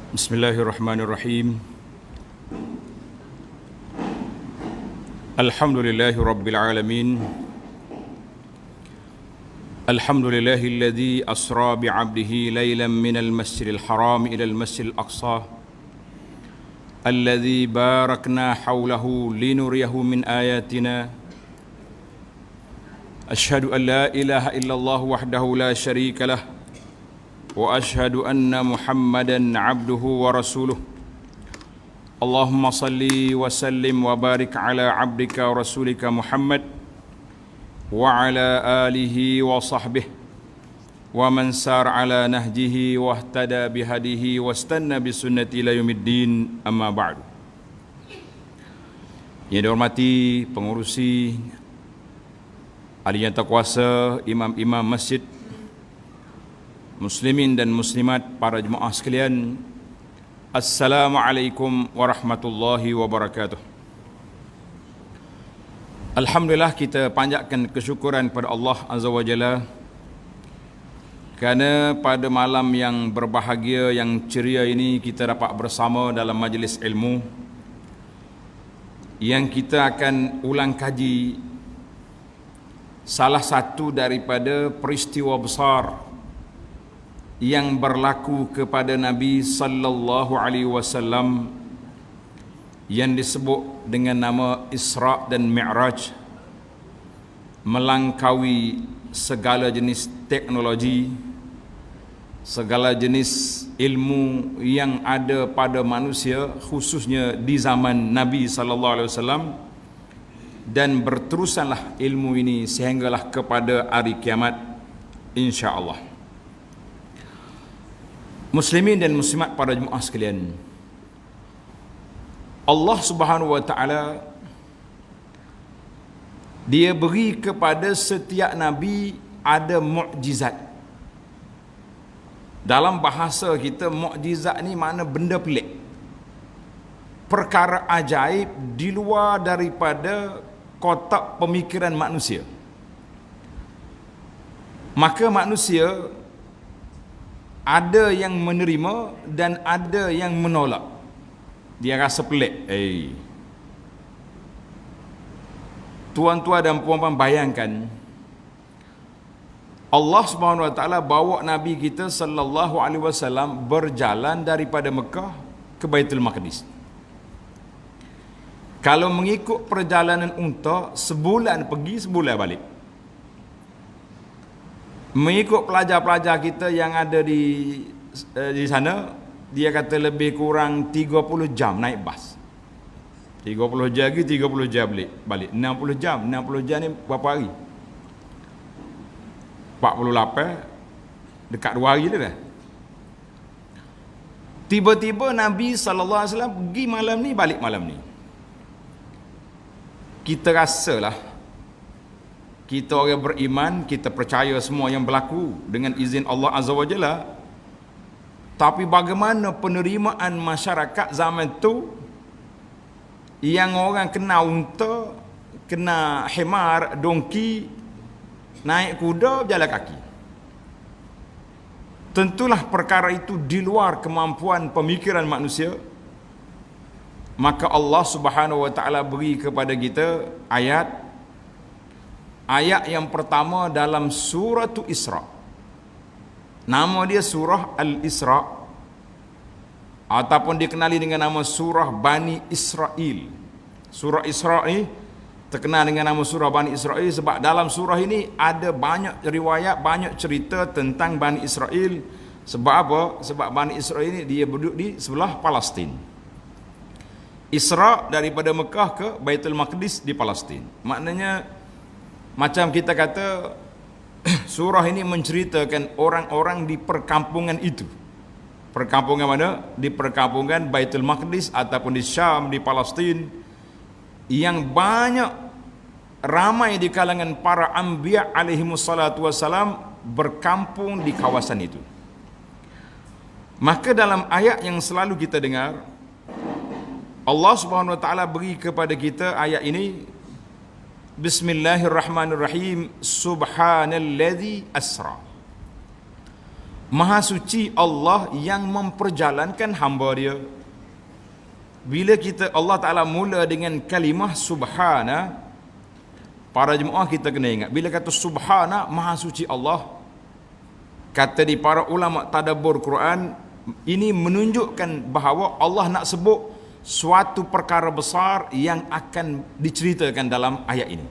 Bismillahirrahmanirrahim. Alhamdulillahi rabbil alamin. Alhamdulillahilladzi asra bi'abdihi laylan minal masjidil haram ilal masjidil aqsa alladzi barakna hawlahu linuriyahu min ayatina. Ashhadu an la ilaha illallah wahdahu la syarika lah wa ashhadu anna Muhammadan abduhu wa rasuluh. Allahumma salli wa sallim wa barik ala abdika wa rasulika Muhammad wa ala alihi wa sahbihi wa man sar ala nahjihi wa ihtada bihadihi wa istanna bisunnati ila yaumiddin, amma ba'du. Yang dihormati pengurusi, ahli yang terkuasa, imam-imam masjid, muslimin dan muslimat, para jemaah sekalian, Assalamualaikum warahmatullahi wabarakatuh. Alhamdulillah, kita panjatkan kesyukuran kepada Allah Azza wa Jalla kerana pada malam yang berbahagia, yang ceria ini, kita dapat bersama dalam majlis ilmu yang kita akan ulang kaji salah satu daripada peristiwa besar yang berlaku kepada Nabi sallallahu alaihi wasallam yang disebut dengan nama Isra dan Mi'raj, melangkaui segala jenis teknologi, segala jenis ilmu yang ada pada manusia, khususnya di zaman Nabi sallallahu alaihi wasallam, dan berterusanlah ilmu ini sehinggalah kepada hari kiamat insya-Allah. Muslimin dan muslimat, para jemaah sekalian, Allah Subhanahu wa taala Dia beri kepada setiap nabi ada mukjizat. Dalam bahasa kita, mukjizat ni makna benda pelik, perkara ajaib di luar daripada kotak pemikiran manusia. Maka manusia ada yang menerima dan ada yang menolak. Dia rasa pelik. Tuan-tuan dan puan-puan, bayangkan Allah Subhanahu wa taala bawa Nabi kita sallallahu alaihi wasallam berjalan daripada Mekah ke Baitul Maqdis. Kalau mengikut perjalanan unta, sebulan pergi, sebulan balik. Mengikut pelajar-pelajar kita yang ada di sana, dia kata lebih kurang 30 jam naik bas. 30 jam lagi, 30 jam balik. 60 jam. 60 jam ni berapa hari? 48, dekat 2 hari dah. Tiba-tiba Nabi SAW pergi malam ni, balik malam ni. Kita rasalah, kita orang beriman, kita percaya semua yang berlaku dengan izin Allah Azza wa Jalla. Tapi bagaimana penerimaan masyarakat zaman tu, yang orang kena unta, kena himar, dongki, naik kuda, berjalan kaki. Tentulah perkara itu di luar kemampuan pemikiran manusia. Maka Allah Subhanahu wa taala beri kepada kita ayat yang pertama dalam surah Isra. Nama dia surah Al-Isra, ataupun dikenali dengan nama surah Bani Israel. Surah Isra ni terkenal dengan nama surah Bani Israel sebab dalam surah ini ada banyak riwayat, banyak cerita tentang Bani Israel. Sebab apa? Sebab Bani Israel ini dia duduk di sebelah Palestin. Isra daripada Mekah ke Baitul Maqdis di Palestin. Maknanya macam kita kata, surah ini menceritakan orang-orang di perkampungan itu. Perkampungan mana? Di perkampungan Baitul Maqdis ataupun di Syam, di Palestin, yang banyak, ramai di kalangan para anbiya alaihimussalatu wassalam berkampung di kawasan itu. Maka dalam ayat yang selalu kita dengar, Allah Subhanahu wa taala beri kepada kita ayat ini, Bismillahirrahmanirrahim, Subhanalladzi asra. Maha suci Allah yang memperjalankan hamba dia. Bila kita Allah Ta'ala mula dengan kalimah subhana, para jemaah kita kena ingat, bila kata subhana, maha suci Allah, kata di para ulama tadabbur Quran, ini menunjukkan bahawa Allah nak sebut suatu perkara besar yang akan diceritakan dalam ayat ini.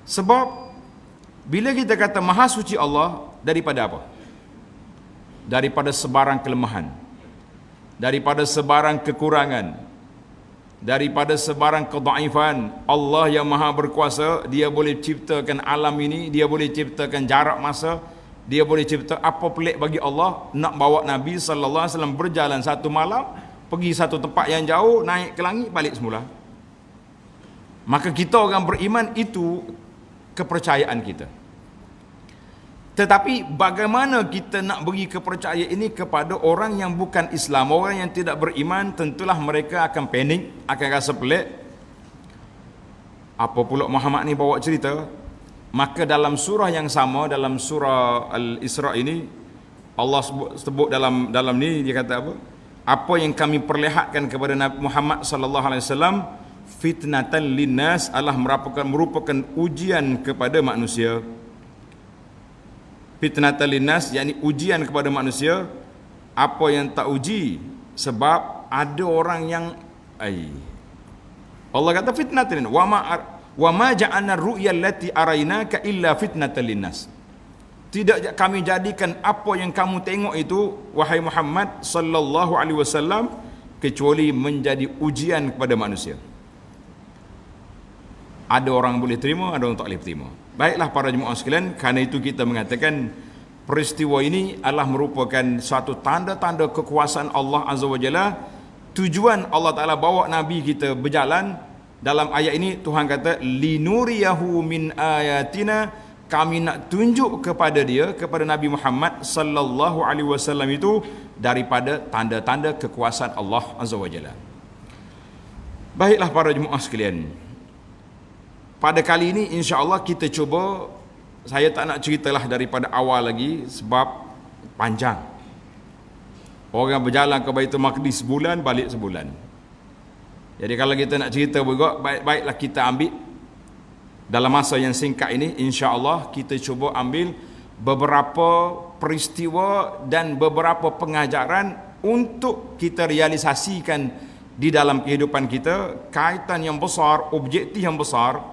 Sebab bila kita kata maha suci Allah, daripada apa? Daripada sebarang kelemahan, daripada sebarang kekurangan, daripada sebarang kedaifan. Allah yang maha berkuasa, dia boleh ciptakan alam ini, dia boleh ciptakan jarak masa, dia boleh cipta apa pelik bagi Allah nak bawa Nabi sallallahu alaihi wasallam berjalan satu malam, pergi satu tempat yang jauh, naik ke langit, balik semula. Maka kita orang beriman, itu kepercayaan kita. Tetapi bagaimana kita nak beri kepercayaan ini kepada orang yang bukan Islam, orang yang tidak beriman? Tentulah mereka akan panik, akan rasa pelik. Apa pula Muhammad ni bawa cerita? Maka dalam surah yang sama, dalam surah Al-Isra ini, Allah sebut dalam ni, dia kata apa? Apa yang kami perlihatkan kepada Nabi Muhammad sallallahu alaihi wasallam fitnatan linnas, adalah merupakan ujian kepada manusia. Fitnatan linnas, yakni ujian kepada manusia. Apa yang tak uji? Sebab ada orang yang Allah kata fitnatan, wa ma ja'alna ru'ya allati arainaka illa fitnatan linnas. Tidak kami jadikan apa yang kamu tengok itu, wahai Muhammad sallallahu alaihi wasallam, kecuali menjadi ujian kepada manusia. Ada orang boleh terima, ada orang tak boleh terima. Baiklah para jemaah sekalian, kerana itu kita mengatakan peristiwa ini adalah merupakan satu tanda-tanda kekuasaan Allah Azza wa Jalla. Tujuan Allah Ta'ala bawa Nabi kita berjalan, dalam ayat ini Tuhan kata linuriyahu min ayatina, kami nak tunjuk kepada dia, kepada Nabi Muhammad sallallahu alaihi wasallam itu, daripada tanda-tanda kekuasaan Allah Azza wa Jalla. Baiklah para jemaah sekalian, pada kali ini insya-Allah kita cuba, saya tak nak ceritalah daripada awal lagi sebab panjang. Orang berjalan ke Baitul Maqdis sebulan, balik sebulan. Jadi kalau kita nak cerita juga, baiklah kita ambil dalam masa yang singkat ini, insya-Allah kita cuba ambil beberapa peristiwa dan beberapa pengajaran untuk kita realisasikan di dalam kehidupan kita, kaitan yang besar, objektif yang besar.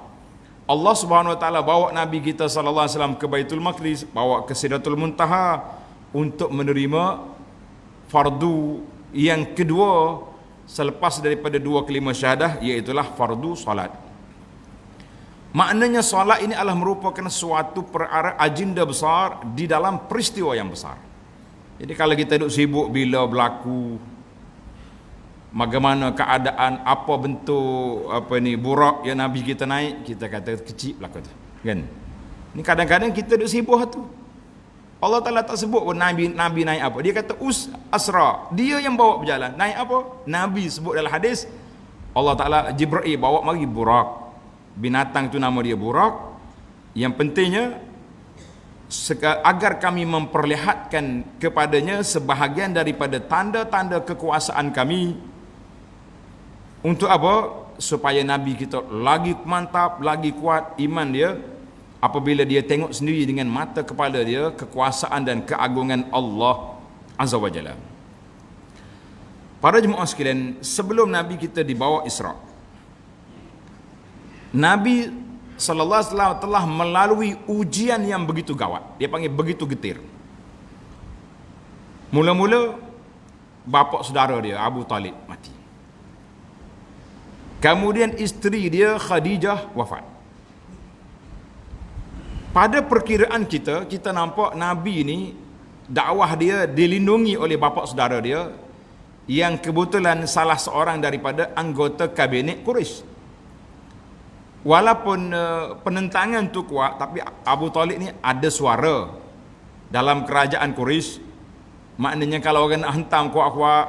Allah Subhanahu wa taala bawa Nabi kita sallallahu alaihi wasallam ke Baitul Maqdis, bawa ke Sidratul Muntaha untuk menerima fardu yang kedua selepas daripada dua kalimah syahadah, iaitu fardu salat. Maknanya salat ini adalah merupakan suatu perkara agenda besar di dalam peristiwa yang besar. Jadi kalau kita duduk sibuk bila berlaku, bagaimana keadaan, apa bentuk burak yang Nabi kita naik, kita kata kecil belaka tu, kan? Ni kadang-kadang kita duk sibuk tu. Allah Taala tak sebut pun Nabi naik apa. Dia kata asra, dia yang bawa berjalan. Naik apa? Nabi sebut dalam hadis, Allah Taala Jibril bawa mari burak. Binatang tu nama dia burak. Yang pentingnya agar kami memperlihatkan kepadanya sebahagian daripada tanda-tanda kekuasaan kami. Untuk apa? Supaya Nabi kita lagi mantap, lagi kuat iman dia, apabila dia tengok sendiri dengan mata kepala dia kekuasaan dan keagungan Allah Azza wa Jalla. Para jemaah sekalian, sebelum Nabi kita dibawa Isra, Nabi sallallahu alaihi wasallam telah melalui ujian yang begitu gawat. Dia panggil begitu getir. Mula-mula bapa saudara dia Abu Talib mati. Kemudian isteri dia Khadijah wafat. Pada perkiraan kita nampak Nabi ni dakwah dia dilindungi oleh bapa saudara dia yang kebetulan salah seorang daripada anggota kabinet Quraisy. Walaupun penentangan tu kuat, tapi Abu Talib ni ada suara dalam kerajaan Quraisy. Maknanya kalau orang nak hentam kuat-kuat,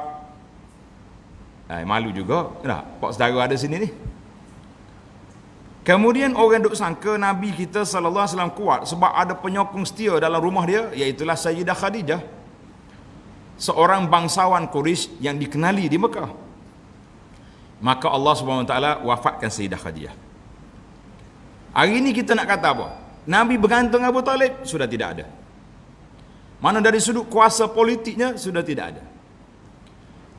malu juga. Pak saudara ada sini ni. Kemudian orang duk sangka Nabi kita sallallahu alaihi wasallam kuat sebab ada penyokong setia dalam rumah dia, iaitulah Sayyidah Khadijah, seorang bangsawan Quraisy yang dikenali di Mekah. Maka Allah Subhanahu wa taala wafatkan Sayyidah Khadijah. Hari ini kita nak kata apa? Nabi bergantung Abu Talib? Sudah tidak ada. Mana dari sudut kuasa politiknya sudah tidak ada.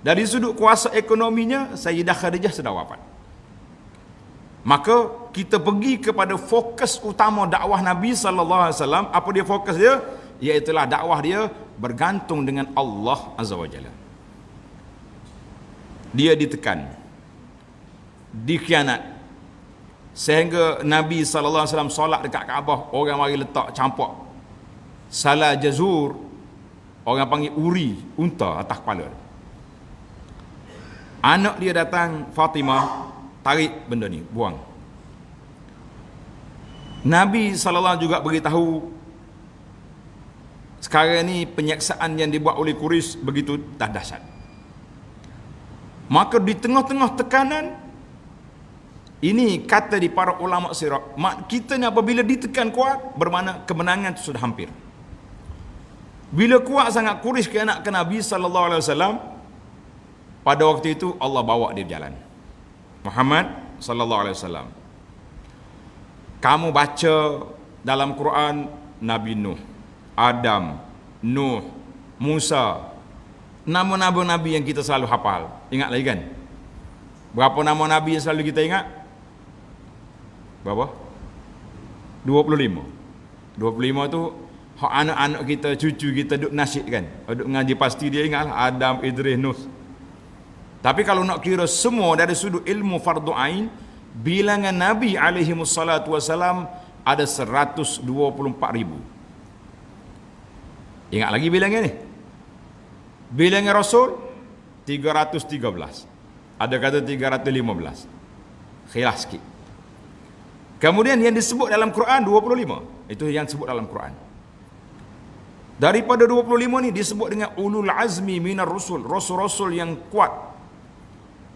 Dari sudut kuasa ekonominya Sayyidah Khadijah sudah wafat. Maka kita pergi kepada fokus utama dakwah Nabi sallallahu alaihi wasallam. Apa dia fokus dia? Iaitulah dakwah dia bergantung dengan Allah Azza wa Jalla. Dia ditekan, dikhianat, sehingga Nabi sallallahu alaihi wasallam solat dekat Kaabah, orang mari letak campak salah jazur, orang panggil uri, unta atas kepala. Anak dia datang, Fatimah, tarik benda ni, buang. Nabi sallallahu juga beritahu, sekarang ni penyaksaan yang dibuat oleh Quraisy begitu dahsyat. Maka di tengah-tengah tekanan ini, kata di para ulama sirah, kita ni apabila ditekan kuat, bermakna kemenangan itu sudah hampir. Bila kuat sangat Quraisy ke Nabi sallallahu alaihi wasallam, pada waktu itu Allah bawa dia berjalan. Muhammad sallallahu alaihi wasallam. Kamu baca dalam Quran Nabi Nuh, Adam, Nuh, Musa, nama-nama nabi yang kita selalu hafal. Ingat lagi kan? Berapa nama nabi yang selalu kita ingat? Berapa? 25. 25 tu hak anak-anak kita, cucu kita duk nasyid kan. Duk ngaji pasti dia ingatlah Adam, Idris, Nuh. Tapi kalau nak kira semua dari sudut ilmu fardu ain, bilangan Nabi alaihi wassalatu wassalam ada 124,000. Ingat lagi bilangan ni. Bilangan Rasul 313. Ada kata 315. Khilaf sikit. Kemudian yang disebut dalam Quran 25. Itu yang disebut dalam Quran. Daripada 25 ni disebut dengan ulul azmi minar rusul, rasul-rasul yang kuat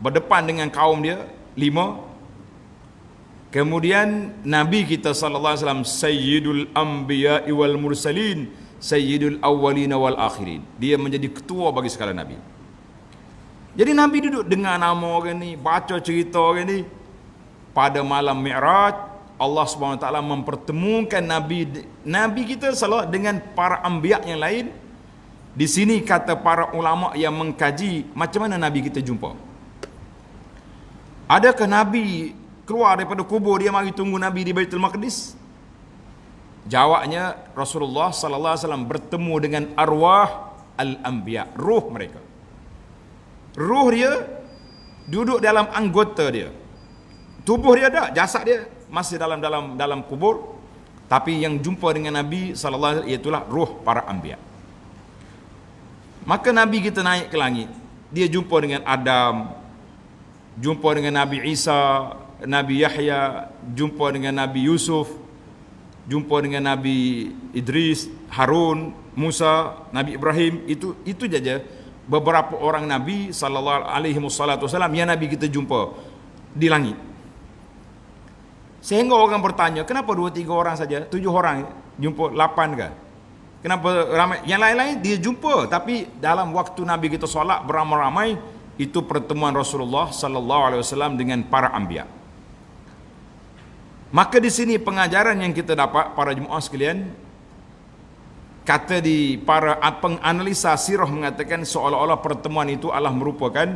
berdepan dengan kaum dia 5. Kemudian Nabi kita sallallahu alaihi wasallam sayyidul anbiya'i wal mursalin, sayyidul awwalin wal akhirin. Dia menjadi ketua bagi segala nabi. Jadi Nabi duduk dengar nama orang ni, baca cerita orang ni. Pada malam Mi'raj, Allah Subhanahu wa taala mempertemukan Nabi kita sallallahu dengan para anbiya yang lain. Di sini kata para ulama yang mengkaji macam mana Nabi kita jumpa. Adakah Nabi keluar daripada kubur dia mari tunggu Nabi di Baitul Maqdis? Jawabnya Rasulullah sallallahu alaihi wasallam bertemu dengan arwah al-anbiya, ruh mereka. Ruh dia duduk dalam anggota dia. Tubuh dia ada, jasad dia masih dalam kubur. Tapi yang jumpa dengan Nabi sallallahu alaihi wasallam iaitulah ruh para anbiya. Maka Nabi kita naik ke langit. Dia jumpa dengan Adam, jumpa dengan Nabi Isa, Nabi Yahya, jumpa dengan Nabi Yusuf, jumpa dengan Nabi Idris, Harun, Musa, Nabi Ibrahim. Itu saja beberapa orang Nabi sallallahu alaihi wasallam yang Nabi kita jumpa di langit. Sehingga orang bertanya, kenapa 2-3 orang saja? 7 orang jumpa, 8 ke? Kenapa ramai? Yang lain-lain dia jumpa, tapi dalam waktu Nabi kita solat beramai-ramai, itu pertemuan Rasulullah sallallahu alaihi wasallam dengan para anbiya. Maka di sini pengajaran yang kita dapat para jemaah sekalian, kata di para penganalisa sirah mengatakan seolah-olah pertemuan itu adalah merupakan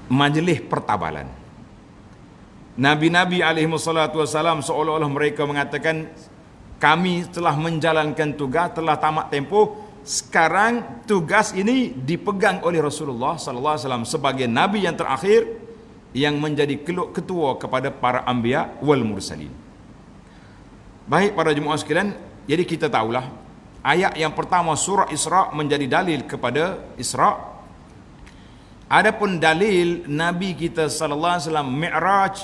majlis pertabalan. Nabi-nabi alaihi wassalatu wassalam seolah-olah mereka mengatakan, kami telah menjalankan tugas, telah tamat tempoh, sekarang tugas ini dipegang oleh Rasulullah sallallahu alaihi wasallam sebagai nabi yang terakhir yang menjadi ketua kepada para anbiya wal mursalin. Baik para jemaah sekalian, jadi kita tahulah ayat yang pertama surah Isra menjadi dalil kepada Isra. Adapun dalil Nabi kita sallallahu alaihi wasallam Mi'raj,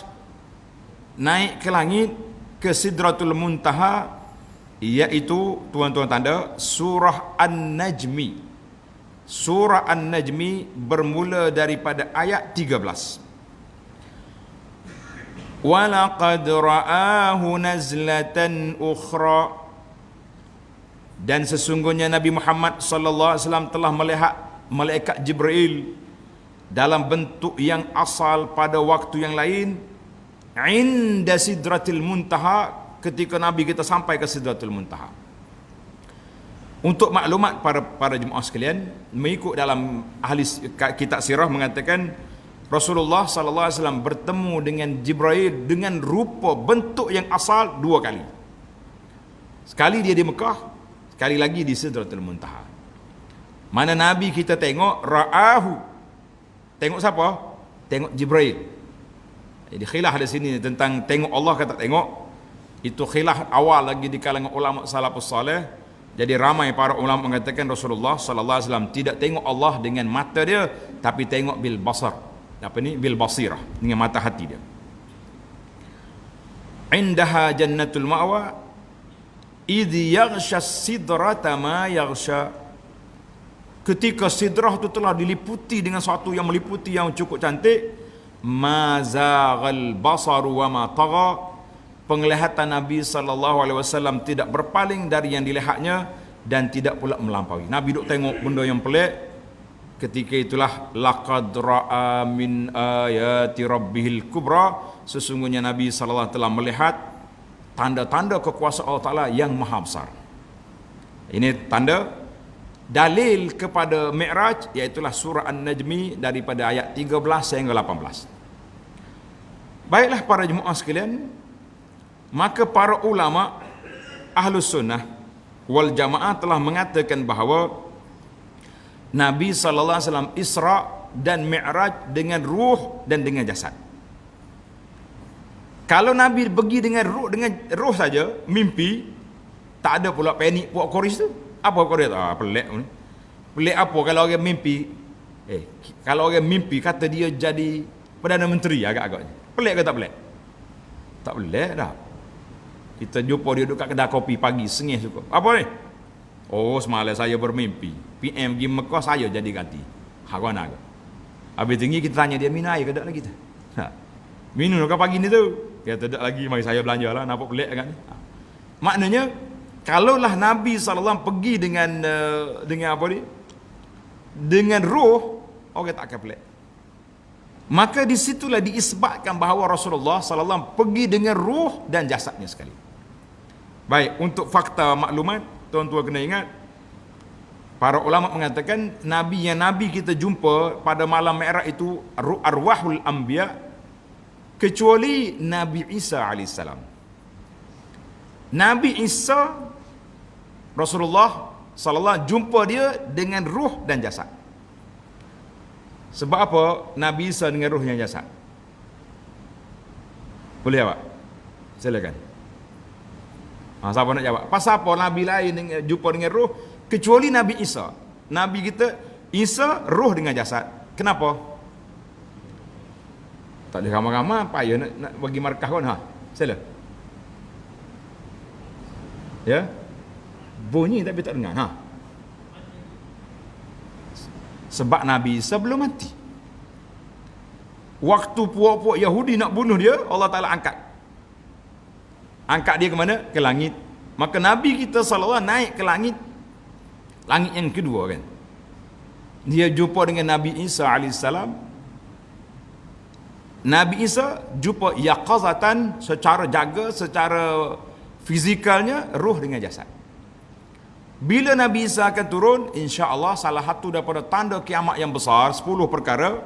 naik ke langit ke Sidratul Muntaha, iaitu tuan-tuan tanda surah An-Najmi. Surah An-Najmi bermula daripada ayat 13. walaqad ra'ahu nazlatan ukhra, dan sesungguhnya Nabi Muhammad sallallahu alaihi wasallam telah melihat malaikat Jibril dalam bentuk yang asal pada waktu yang lain, inda sidratil muntaha, ketika Nabi kita sampai ke sidratul muntaha. Untuk maklumat para jemaah sekalian, mengikut dalam ahli kitab sirah mengatakan Rasulullah sallallahu alaihi wasallam bertemu dengan Jibril dengan rupa bentuk yang asal 2 kali. Sekali dia di Mekah, sekali lagi di sidratul muntaha. Mana Nabi kita tengok ra'ahu, tengok siapa? Tengok Jibril. Jadi khilaf di sini tentang tengok Allah kata tengok. Itu khilaf awal lagi di kalangan ulama salafus saleh. Jadi ramai para ulama mengatakan Rasulullah sallallahu alaihi wasallam tidak tengok Allah dengan mata dia, tapi tengok bil basar. Apa ni? Bil basirah, dengan mata hati dia. Indaha jannatul ma'wa idh yaghsha sidrata ma yaghsha. Ketika sidrah itu telah diliputi dengan sesuatu yang meliputi yang cukup cantik, ma zaghal basaru wa ma tagha, penglihatan Nabi sallallahu alaihi wasallam tidak berpaling dari yang dilihatnya dan tidak pula melampaui. Nabi duk tengok benda yang pelik. Ketika itulah laqad ra'a min ayati rabbihil kubra, sesungguhnya Nabi sallallahu alaihi wasallam telah melihat tanda-tanda kekuasaan Allah Taala yang maha besar. Ini tanda dalil kepada Mi'raj, iaitulah surah An-Najmi daripada ayat 13 sehingga 18. Baiklah para jemaah sekalian, maka para ulama Ahlus Sunnah wal Jamaah telah mengatakan bahawa Nabi sallallahu alaihi wasallam Isra dan Mi'raj dengan ruh dan dengan jasad. Kalau Nabi pergi dengan ruh saja, mimpi, tak ada pula panik puak Quraisy tu. Apa Quraisy? Pelik ni. Pelik apa kalau orang mimpi? Kalau orang mimpi kata dia jadi Perdana Menteri agak-agaknya. Pelik ke tak pelik? Tak pelik dah. Kita jumpa dia duduk kat kedai kopi pagi, sengih suka. Apa ni? Oh, semalam saya bermimpi PM pergi Mekah, saya jadi ganti Harana ke. Habis tinggi kita tanya dia, minum air ke tak lagi kita? Minum ke pagi ni tu? Dia tak lagi, mari saya belanja lah. Nampak pelik kan? Maknanya kalaulah Nabi SAW pergi dengan apa ni? Dengan roh, orang tak akan pelik. Maka di situlah diisbatkan bahawa Rasulullah SAW pergi dengan roh dan jasadnya sekali. Baik, untuk fakta maklumat, tuan-tuan kena ingat, para ulama mengatakan Nabi kita jumpa pada malam Mi'raj itu arwahul anbiya, kecuali Nabi Isa alaihissalam. Nabi Isa, Rasulullah sallallahu jumpa dia dengan ruh dan jasad. Sebab apa Nabi Isa dengan ruh dan jasad? Boleh awak? Silakan. Siapa nak jawab? Pasal apa Nabi lain jumpa dengan ruh kecuali Nabi Isa? Nabi kita Isa ruh dengan jasad. Kenapa? Tak ada ramai-ramai payah nak bagi markah kan? Sila. Ya. Bunyi tapi tak dengar. Sebab Nabi Isa belum mati. Waktu puak-puak Yahudi nak bunuh dia, Allah Ta'ala angkat dia ke mana? Ke langit. Maka Nabi kita sallallahu naik ke langit yang kedua kan. Dia jumpa dengan Nabi Isa alaihissalam. Nabi Isa jumpa yaqazatan, secara jaga, secara fizikalnya, ruh dengan jasad. Bila Nabi Isa akan turun, insya-Allah salah satu daripada tanda kiamat yang besar, 10 perkara,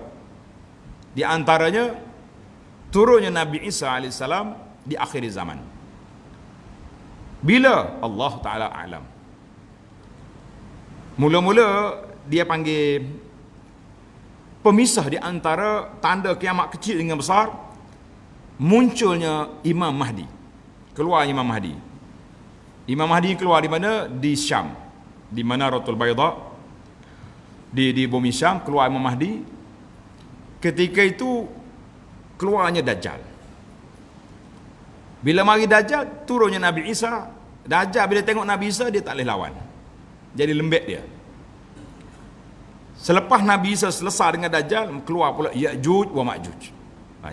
di antaranya turunnya Nabi Isa alaihissalam di akhir zaman. Bila? Allah Ta'ala alam. Mula-mula dia panggil pemisah di antara tanda kiamat kecil dengan besar, munculnya Imam Mahdi. Keluar Imam Mahdi. Imam Mahdi keluar di mana? Di Syam, di Manaratul Bayda, di bumi Syam keluar Imam Mahdi. Ketika itu keluarnya Dajjal. Bila mari Dajjal, turunnya Nabi Isa. Dajjal bila tengok Nabi Isa, dia tak boleh lawan, jadi lembek dia. Selepas Nabi Isa selesai dengan Dajjal, keluar pula Ya'juj wa Ma'juj.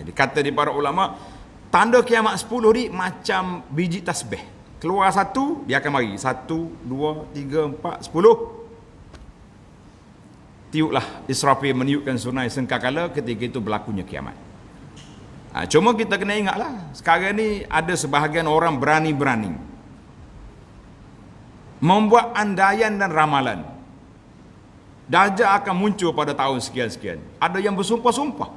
Dia kata di para ulama, Tanda kiamat 10 ni macam biji tasbih. Keluar satu, dia akan mari. 1, 2, 3, 4, 10. Tiuplah Israfil meniupkan sunai sangkakala, ketika itu berlakunya kiamat. Cuma kita kena ingatlah, sekarang ni ada sebahagian orang berani-berani membuat andaian dan ramalan. Dajjal akan muncul pada tahun sekian-sekian. Ada yang bersumpah-sumpah.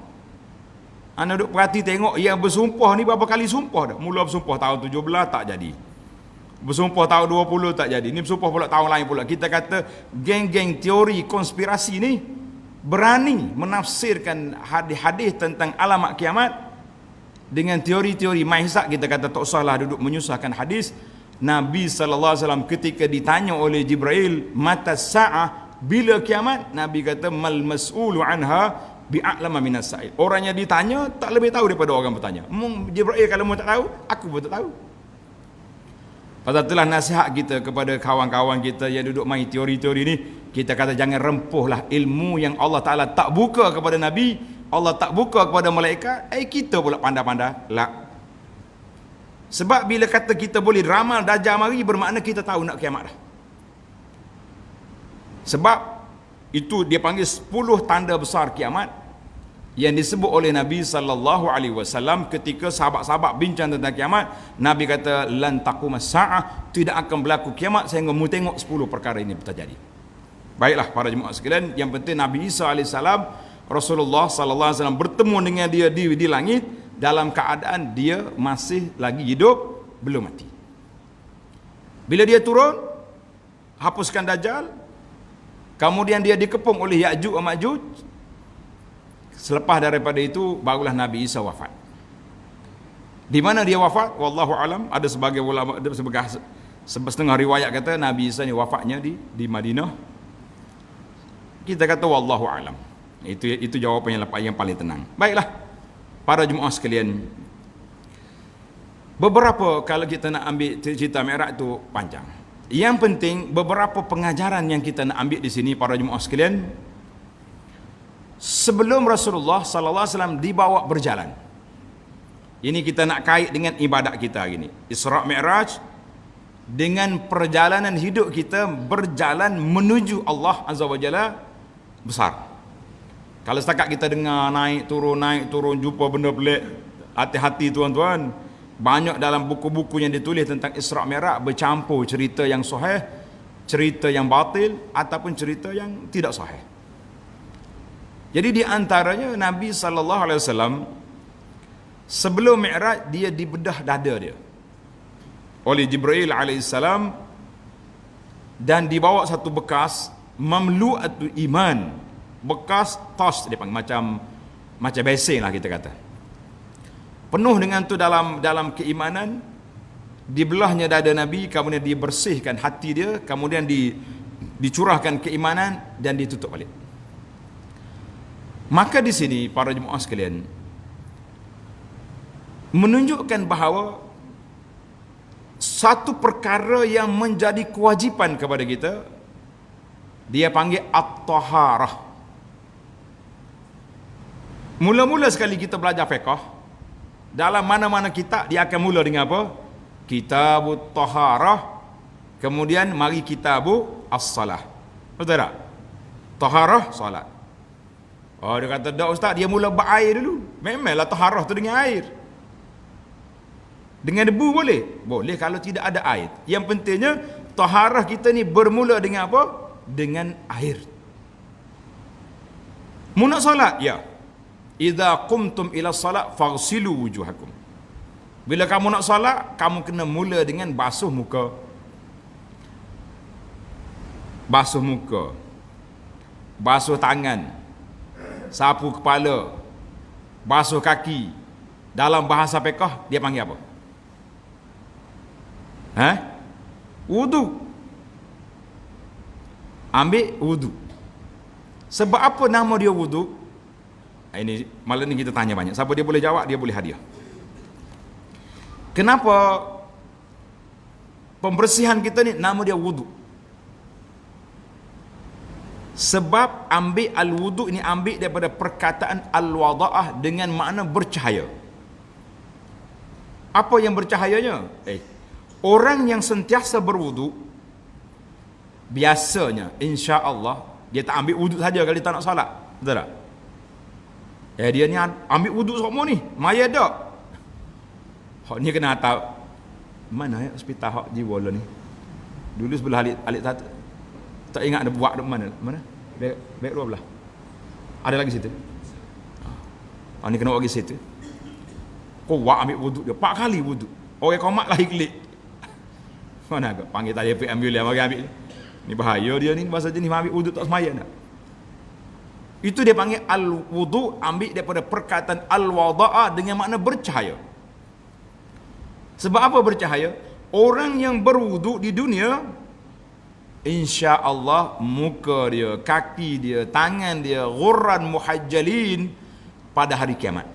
Anda duduk perhati tengok, yang bersumpah ni berapa kali sumpah dah. Mula bersumpah tahun 17 tak jadi. Bersumpah tahun 20 tak jadi. Ni bersumpah pula tahun lain pula. Kita kata geng-geng teori konspirasi ni berani menafsirkan hadis-hadis tentang alamat kiamat dengan teori-teori mahzab. Kita kata tak usahlah duduk menyusahkan hadis. Nabi SAW ketika ditanya oleh Jibril, mata sa'ah, bila kiamat? Nabi kata, mal mas'ulu anha bi'a'lama minas sa'il. Orang yang ditanya tak lebih tahu daripada orang bertanya. Jibril kalau mau tak tahu, aku pun tak tahu. Pasal itulah nasihat kita kepada kawan-kawan kita yang duduk main teori-teori ni, kita kata jangan rempuhlah ilmu yang Allah Ta'ala tak buka kepada Nabi, Allah tak buka kepada malaikat, kita pula pandai-pandai. Lah. Sebab bila kata kita boleh ramal Dajjal mari, bermakna kita tahu nak kiamat dah. Sebab itu dia panggil 10 tanda besar kiamat yang disebut oleh Nabi SAW ketika sahabat-sahabat bincang tentang kiamat. Nabi kata lan taqumas sa'ah, tidak akan berlaku kiamat sehingga mu tengok 10 perkara ini terjadi. Baiklah para jemaah sekalian, yang penting Nabi Isa AS, Rasulullah SAW bertemu dengan dia di langit dalam keadaan dia masih lagi hidup, belum mati. Bila dia turun, hapuskan Dajjal, kemudian dia dikepung oleh Ya'juj dan Ma'juj. Selepas daripada itu barulah Nabi Isa wafat. Di mana dia wafat? Wallahu alam. Ada sebagai ulama, ada setengah riwayat kata Nabi Isa ni wafatnya di Madinah. Kita kata wallahu alam. Itu jawapan yang paling tenang. Baiklah para jemaah sekalian, beberapa kalau kita nak ambil cerita Mi'raj tu panjang. Yang penting beberapa pengajaran yang kita nak ambil di sini para jemaah sekalian. Sebelum Rasulullah SAW dibawa berjalan, ini kita nak kait dengan ibadat kita hari ini, Isra' Mi'raj, dengan perjalanan hidup kita berjalan menuju Allah Azza wa Jalla besar. Kalau setakat kita dengar naik turun jumpa benda pelik, hati-hati tuan-tuan. Banyak dalam buku-buku yang ditulis tentang Isra' Mi'raj bercampur cerita yang sahih, cerita yang batil, ataupun cerita yang tidak sahih. Jadi di antaranya Nabi SAW sebelum Mi'raj dia dibedah dada dia oleh Jibril AS dan dibawa satu bekas mamlu'atul iman, bekas tas dia panggil, macam besin lah kita kata, penuh dengan tu dalam keimanan. Dibelahnya dada Nabi, kemudian dibersihkan hati dia, kemudian dicurahkan keimanan dan ditutup balik. Maka di sini para jemaah sekalian menunjukkan bahawa satu perkara yang menjadi kewajipan kepada kita, dia panggil at-taharah. Mula-mula sekali kita belajar fiqh, dalam mana-mana kitab dia akan mula dengan apa? Kitabut taharah, kemudian mari kitabu as-salah. Betul tak? Taharah, salat. Oh, dia kata, dah ustaz, dia mula berair dulu. Memanglah taharah tu dengan air. Dengan debu boleh? Boleh kalau tidak ada air. Yang pentingnya, taharah kita ni bermula dengan apa? Dengan air. Mu nak salat? Ya. Idza qumtum ila salat faghsilu wujuhakum. Bila kamu nak salat, kamu kena mula dengan basuh muka. Basuh muka. Basuh tangan. Sapu kepala, basuh kaki. Dalam bahasa fiqh dia panggil apa? Wudu. Ambil wudu. Sebab apa nama dia wudu? Ini malam ni kita tanya banyak. Siapa dia boleh jawab, dia boleh hadiah. Kenapa pembersihan kita ni nama dia wudu? Sebab ambil al-wudu ini ambil daripada perkataan al-wada'ah dengan makna bercahaya. Apa yang bercahayanya? Orang yang sentiasa berwuduk, biasanya insya-Allah dia tak ambil wuduk saja kalau dia tak nak solat. Betul tak? Dia ni ambil wuduk semua ni, maya dak. Hak ni kena tahu mana ya hospital hak jiwa lah ni. Dulu sebelah alik tak ingat ada buat mana. Baik dua belah. Ada lagi situ. Ni kena bagi situ. Kau ambil wuduk dia 4 kali wuduk. Orang komat lah klik. Mana ke panggil tadi ambil dia mari ambil. Ni bahaya dia ni bahasa jenis ambil wuduk tak semaya nak. Itu dia panggil al-wudu, ambil daripada perkataan al-wada'a dengan makna bercahaya. Sebab apa bercahaya? Orang yang berwuduk di dunia, insya-Allah muka dia, kaki dia, tangan dia ghurran muhajjalin pada hari kiamat.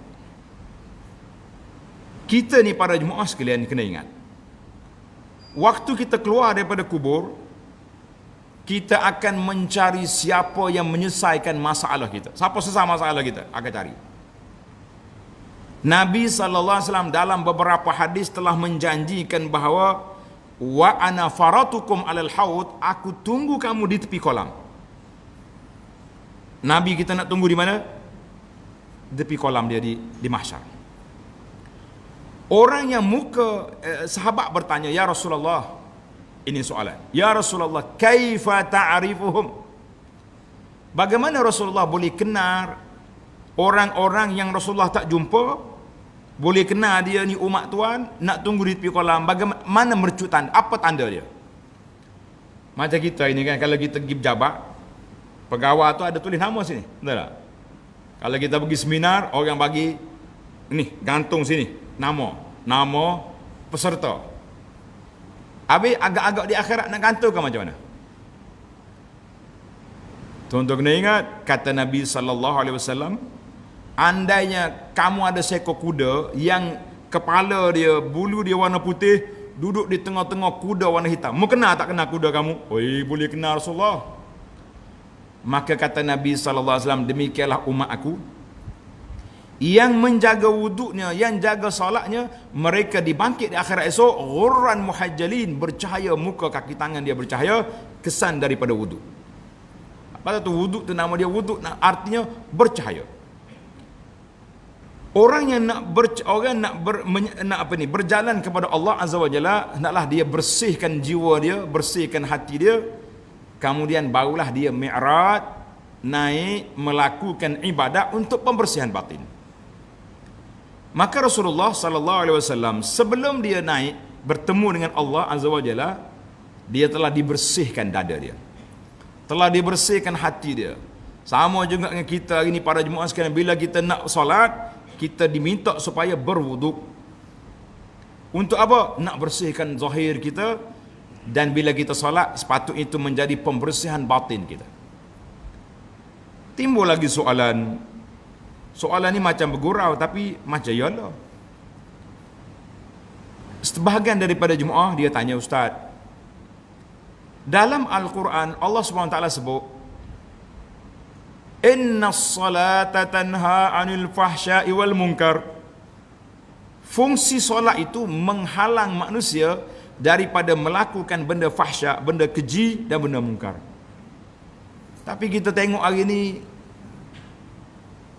Kita ni para jemaah sekalian kena ingat. Waktu kita keluar daripada kubur, kita akan mencari siapa yang menyelesaikan masalah kita. Siapa selesai masalah kita akan cari. Nabi SAW dalam beberapa hadis telah menjanjikan bahawa wa ana faratukum alal haud, aku tunggu kamu di tepi kolam. Nabi kita nak tunggu di mana? Di tepi kolam dia di mahsyar. Orang yang sahabat bertanya, ya Rasulullah, ini soalan, ya Rasulullah, kaifa ta'rifuhum? Bagaimana Rasulullah boleh kenal orang-orang yang Rasulullah tak jumpa? Boleh kenal dia ni umat Tuhan, nak tunggu di tepi kolam, bagaimana mercut tanda? Apa tanda dia? Macam kita ini kan, kalau kita pergi pejabat, pegawai tu ada tulis nama sini, betul tak? Kalau kita pergi seminar, orang bagi ni, gantung sini nama peserta. Habis agak-agak di akhirat nak gantung ke macam mana? Tuan-tuan kena ingat kata Nabi SAW, andainya kamu ada seekor kuda yang kepala dia, bulu dia warna putih, duduk di tengah-tengah kuda warna hitam, mau kenal tak kenal kuda kamu? Oi, boleh kenal Rasulullah. Maka kata Nabi SAW, demikianlah umat aku, yang menjaga wuduknya, yang jaga solatnya, mereka dibangkit di akhirat esok ghurran muhajjalin, bercahaya muka, kaki tangan dia bercahaya, kesan daripada wuduk. Apa tu wuduk tu, nama dia wuduk, artinya bercahaya. Orang yang berjalan kepada Allah Azza wa Jalla, hendaklah dia bersihkan jiwa dia, bersihkan hati dia, kemudian barulah dia mi'raj, naik melakukan ibadat untuk pembersihan batin. Maka Rasulullah sallallahu alaihi wasallam sebelum dia naik bertemu dengan Allah Azza wa Jalla, dia telah dibersihkan dada dia, telah dibersihkan hati dia. Sama juga dengan kita hari ini para jemaah sekalian, bila kita nak solat, kita diminta supaya berwuduk. Untuk apa? Nak bersihkan zahir kita, dan bila kita solat, sepatutnya itu menjadi pembersihan batin kita. Timbul lagi soalan ni macam bergurau, tapi macam yalah. Sebahagian daripada jemaah dia tanya, Ustaz, dalam Al-Quran Allah SWT sebut, innas salata tanha anil fahsya'i wal munkar. Fungsi solat itu menghalang manusia daripada melakukan benda fahsya, benda keji dan benda mungkar. Tapi kita tengok hari ni,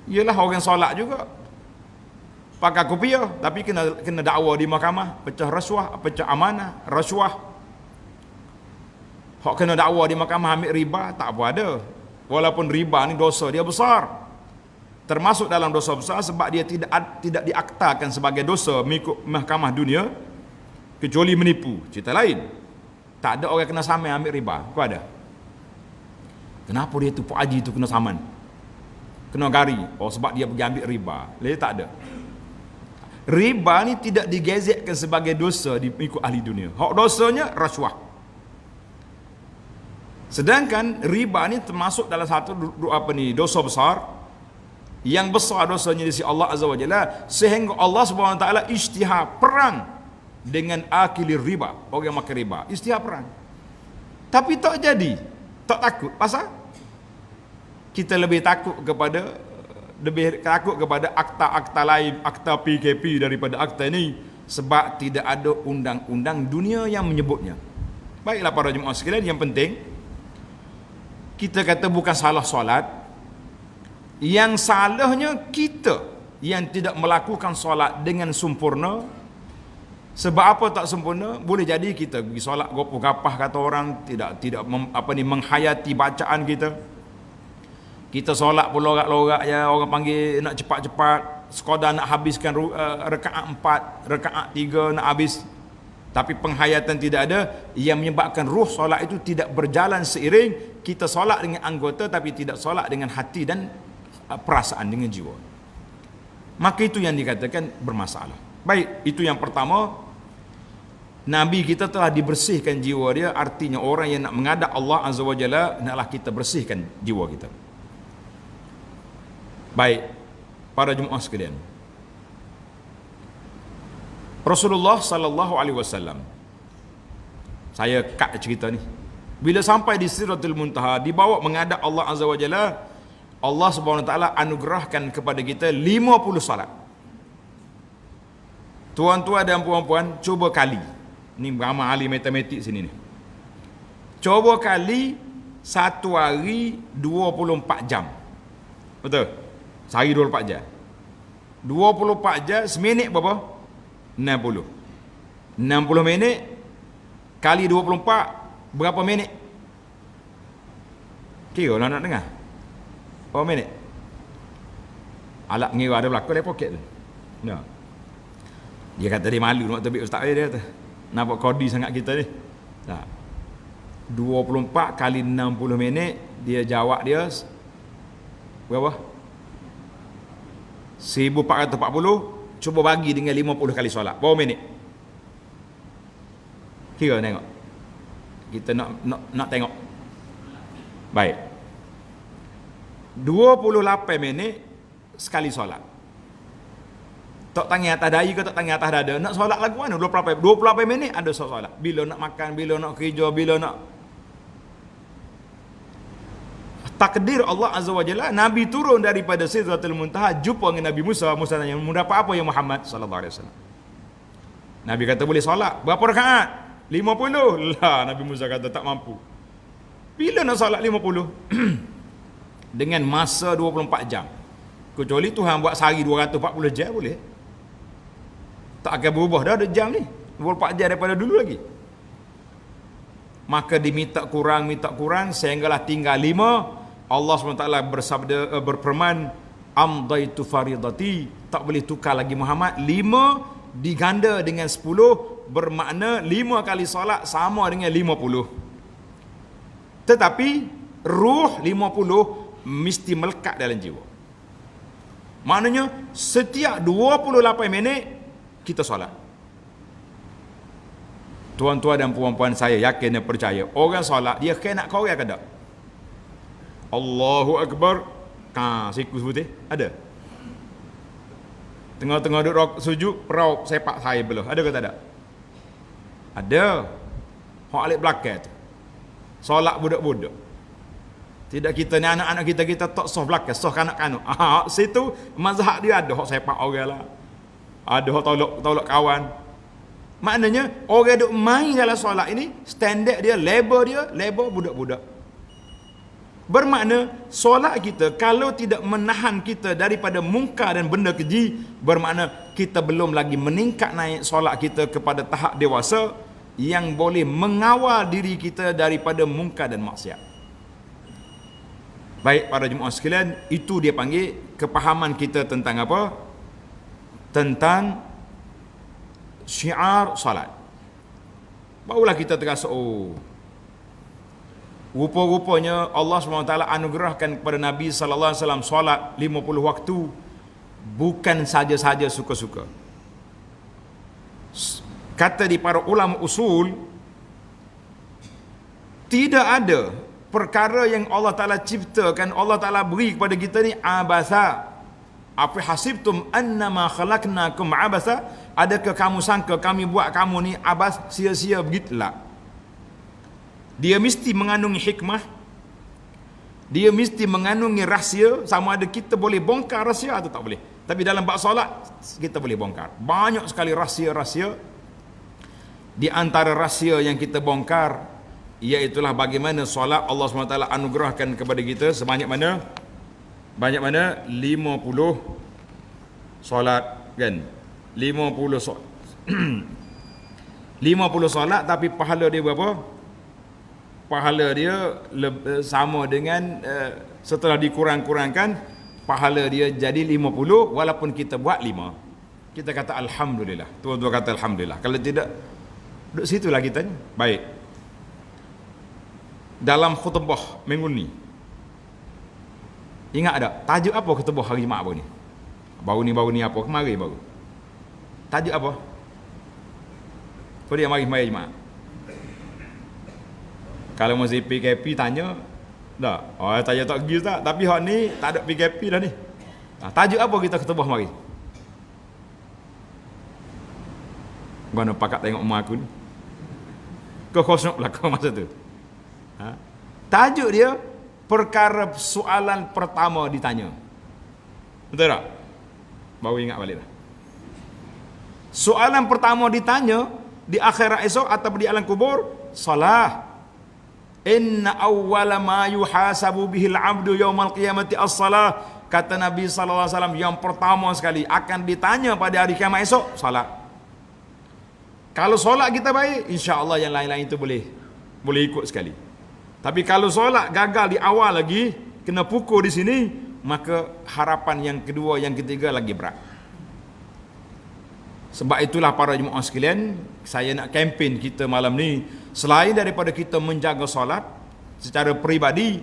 ialah orang solat juga pakai kopiah, tapi kena dakwa di mahkamah, pecah rasuah, pecah amanah, rasuah. Hak kena dakwa di mahkamah ambil riba, tak apa ada. Walaupun riba ni dosa dia besar, termasuk dalam dosa besar, sebab dia tidak diaktakan sebagai dosa mengikut mahkamah dunia, kecuali menipu. Cerita lain, tak ada orang kena saman ambil riba. Kau ada? Kenapa dia tu Pak Haji tu kena saman, kena gari? Oh, sebab dia pergi ambil riba. Lain tak ada. Riba ni tidak digezetkan sebagai dosa mengikut ahli dunia. Hak dosanya rasuah. Sedangkan riba ni termasuk dalam satu dosa besar, yang besar dosanya di sisi Allah Azza wa Jalla, sehingga Allah Subhanahu wa taala isytihar perang dengan akili riba, orang yang makan riba, isytihar perang. Tapi tak jadi, tak takut. Pasal kita lebih takut kepada akta-akta lain, akta PKP daripada akta ini. sebab tidak ada undang-undang dunia yang menyebutnya. Baiklah para jemaah sekalian, yang penting kita kata bukan salah solat, yang salahnya kita yang tidak melakukan solat dengan sempurna. Sebab apa tak sempurna? Boleh jadi kita pergi solat gopoh-gapah kata orang, tidak menghayati bacaan kita. Kita solat pun lorak-lorak ya, orang panggil nak cepat-cepat, sekadar nak habiskan rakaat 4, rakaat 3 nak habis. Tapi penghayatan tidak ada, yang menyebabkan ruh solat itu tidak berjalan seiring. Kita solat dengan anggota tapi tidak solat dengan hati dan perasaan, dengan jiwa. Maka itu yang dikatakan bermasalah. Baik, itu yang pertama. Nabi kita telah dibersihkan jiwa dia, artinya orang yang nak menghadap Allah Azza wa Jalla, naklah kita bersihkan jiwa kita. Baik, para jemaah sekalian, Rasulullah sallallahu alaihi wasallam, saya kat cerita ni, bila sampai di Sidratul Muntaha, dibawa menghadap Allah Azza wa Jalla, Allah Subhanahu wa taala anugerahkan kepada kita 50 salat. Tuan-tuan dan puan-puan, cuba kali. Ni ramai ahli matematik sini ni. Cuba kali satu hari 24 jam. Betul? Sehari 24 jam. 24 jam, seminit berapa? 60. 60 minit kali 24, berapa minit? Kira lah nak dengar. Berapa minit? Alat ngira ada berlaku dalam poket tu. No. Dia kata dia malu nak terbit ustaz dia kata. Nampak kodi sangat kita ni. Tak. 24 kali 60 minit, dia jawab dia berapa? 1440, cuba bagi dengan 50 kali solat. Berapa minit? Kira tengok. Kita nak tengok. Baik. 28 minit sekali solat. Tak tangan atas dahi ke tak tangan atas dada, nak solat lagu mana? 28 minit ada solat. Bila nak makan, bila nak kerja, bila nak, takdir Allah Azza wa Jalla, Nabi turun daripada Sidratul Muntaha, jumpa dengan Nabi Musa. Musa tanya, "Mau dapat apa ya Muhammad sallallahu alaihi wasallam?" Nabi kata, "Boleh solat." "Berapa rakaat?" 50. Lah, Nabi Musa kata tak mampu. Bila nak solat 50? Dengan masa 24 jam. Kecuali Tuhan buat sehari 240 jam boleh. Tak akan berubah dah ada jam ni. 24 jam daripada dulu lagi. Maka diminta kurang, sehinggalah tinggal 5. Allah SWT bersabda, berfirman, "Amdaitu faridati." Tak boleh tukar lagi Muhammad. 5 diganda dengan 10, bermakna 5 kali solat sama dengan 50. Tetapi ruh 50 mesti melekat dalam jiwa. Maknanya setiap 28 minit kita solat. Tuan-tuan dan puan-puan, saya yakin dan percaya, orang solat dia kena nak korang ke tak? Allahu Akbar, siku putih ada. Tengah-tengah duduk sujud, perau sepak saya belah. Ada ke tak ada? Ada. Hak alik belakang tu. Solat budak-budak. Tidak, kita ni anak-anak kita tak soh belakang, soh kanak-kanak. Situ mazhab dia ada hak sepak orang lah. Ada hak tolak kawan. Maknanya orang duk main dalam solat ini, standard dia, label budak-budak. Bermakna solat kita kalau tidak menahan kita daripada mungkar dan benda keji, bermakna kita belum lagi meningkat naik solat kita kepada tahap dewasa yang boleh mengawal diri kita daripada mungkar dan maksiat. Baik para jemaah sekalian, itu dia panggil kepahaman kita tentang apa? Tentang syiar salat. Barulah kita terasa, rupa-rupanya Allah SWT anugerahkan kepada Nabi sallallahu alaihi wasallam solat 50 waktu bukan saja-saja suka-suka. Kata di para ulama usul, tidak ada perkara yang Allah Ta'ala ciptakan, Allah Ta'ala beri kepada kita ni abasa. Apa hasibtum annama khalaqnakum abasa? Adakah kamu sangka kami buat kamu ni abas, sia-sia begitulah? Dia mesti mengandungi hikmah, dia mesti mengandungi rahsia. Sama ada kita boleh bongkar rahsia atau tak boleh. Tapi dalam bab solat kita boleh bongkar. Banyak sekali rahsia-rahsia. Di antara rahsia yang kita bongkar, iaitulah bagaimana solat Allah SWT anugerahkan kepada kita sebanyak mana? Banyak mana? 50 solat kan? 50 solat. 50 solat tapi pahala dia berapa? Pahala dia sama dengan setelah dikurang-kurangkan, pahala dia jadi 50 walaupun kita buat 5. Kita kata alhamdulillah. Tuan-tuan kata alhamdulillah. Kalau tidak, duduk situlah kita ni. Baik. Dalam khutbah minggu ni, ingat tak tajuk apa khutbah hari Jumaat baru ni? Baru ni apa? Kemari baru. Tajuk apa? Apa dia mari Jumaat? Kalau masih PKP tanya, tak. Oh, tanya tak pergi tak. Tapi hak ni tak ada PKP dah ni. Tajuk apa kita khutbah mari? Mana pakat tengok rumah aku ni? Kau kosong lah kau masa tu. Tajuk dia, perkara soalan pertama ditanya. Betul tak? Baru ingat balik dah. Soalan pertama ditanya di akhirat esok atau di alam kubur, salah. Inna awwala ma yuhasabu bihil abdu yaumal qiyamati as-salah. Kata Nabi SAW, yang pertama sekali akan ditanya pada hari kiamat esok, salat. Kalau solat kita baik, insya-Allah yang lain-lain itu boleh ikut sekali. Tapi kalau solat gagal di awal lagi, kena pukul di sini, maka harapan yang kedua, yang ketiga lagi berat. Sebab itulah para jemaah sekalian, saya nak kempen kita malam ni, selain daripada kita menjaga solat secara peribadi,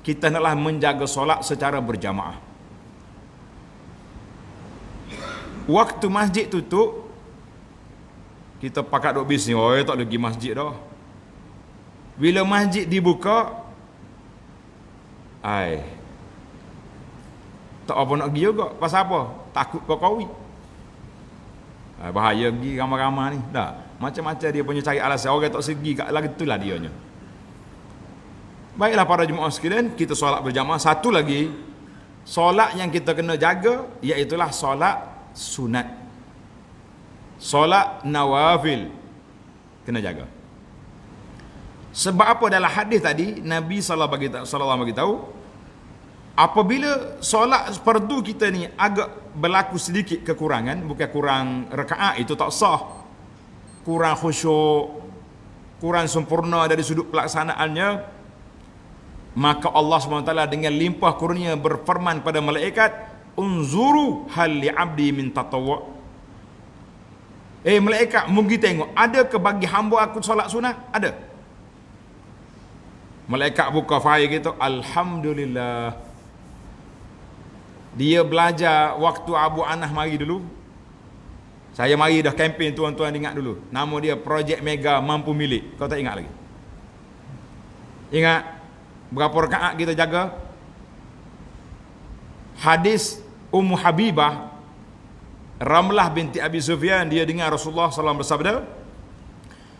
kita naklah menjaga solat secara berjamaah. Waktu masjid tutup, kita pakat duk bisnes, tak lagi masjid dah. Bila masjid dibuka, tak apa nak pergi juga. Pasal apa? Takut kau Covid. Bahaya pergi ramai-ramai ni. Tak. Macam-macam dia punya cari alasan. Orang tak segi kat lagi itulah dianya. Baiklah para jemaah sekalian, kita solat berjamaah. Satu lagi, solat yang kita kena jaga, iaitulah solat sunat. Solat nawafil kena jaga. Sebab apa dalam hadis tadi Nabi sallallahu bagi tahu, apabila solat fardu kita ni agak berlaku sedikit kekurangan, bukan kurang rakaat itu tak sah, kurang khusyuk, kurang sempurna dari sudut pelaksanaannya, maka Allah SWT dengan limpah kurnia berfirman pada malaikat, unzuru hal li abdi min tatawwu'. Malaikat, mungkin tengok, ada ke bagi hamba aku solat sunat? Ada. Malaikat buka file gitu, alhamdulillah. Dia belajar waktu Abu Anah mari dulu. Saya mari dah kempen, tuan-tuan ingat dulu. Nama dia Projek Mega Mampu Milik. Kau tak ingat lagi? Ingat berapa rakaat kita jaga? Hadis Ummu Habibah Ramlah binti Abi Sufyan, dia dengar Rasulullah SAW bersabda,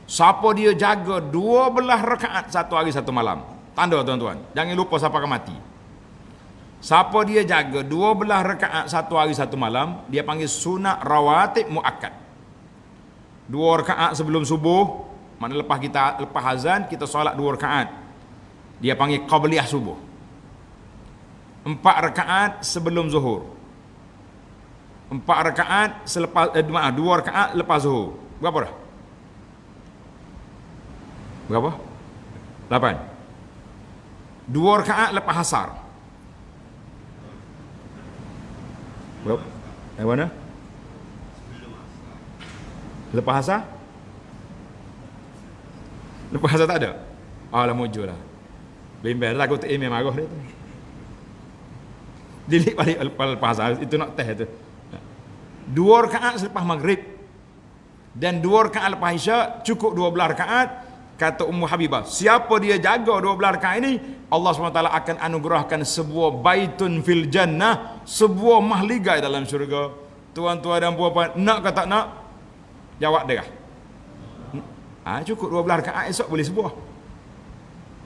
siapa dia jaga 12 rakaat satu hari satu malam. Tanda tuan-tuan, jangan lupa siapa akan mati. Siapa dia jaga 12 rakaat satu hari satu malam, dia panggil sunat rawatib muakkad. 2 rakaat sebelum subuh, mana lepas azan kita solat 2 rakaat. Dia panggil qabliyah subuh. 4 rakaat sebelum zuhur. 4 rakaat selepas 2 rakaat lepas zuhur. Berapa dah? Berapa? 8. 2 rakaat lepas asar. Berapa? Yang mana? Lepas asar? Lepas asar tak ada? Alah mujur lah. Bimbel lah, aku tak email marah dia tu. Dilik balik lepas asar. Itu nak teh tu. 2 rakaat selepas maghrib dan 2 rakaat lepas isya, cukup 12 rakaat. Kata Ummu Habibah, siapa dia jaga 12 rakaat ini, Allah SWT akan anugerahkan sebuah baitun fil jannah, sebuah mahligai dalam syurga. Tuan-tuan dan puan-puan, nak ke tak nak? Jawab dia. Cukup 12 rakaat esok boleh sebuah.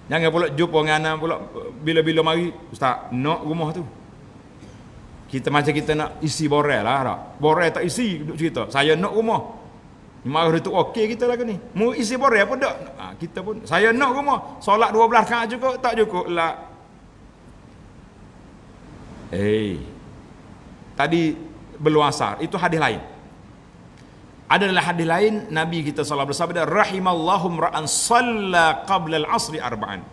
Jangan pula jumpa dengan anak pula bila-bila mari, ustaz, nak rumah tu. Kita macam kita nak isi borel lah tak? Borel tak isi duduk cerita. Saya nak rumah. Marah itu okey kita lah ke ni. Mau isi borel apa tak? Kita pun saya nak rumah. Solat 12 rakaat cukup tak cukup lah. Tadi belum asar. Itu hadis lain. Adalah hadis lain Nabi kita sallallahu alaihi wasallam bersabda rahimallahu ra'an shalla qabla al-'asri arba'an.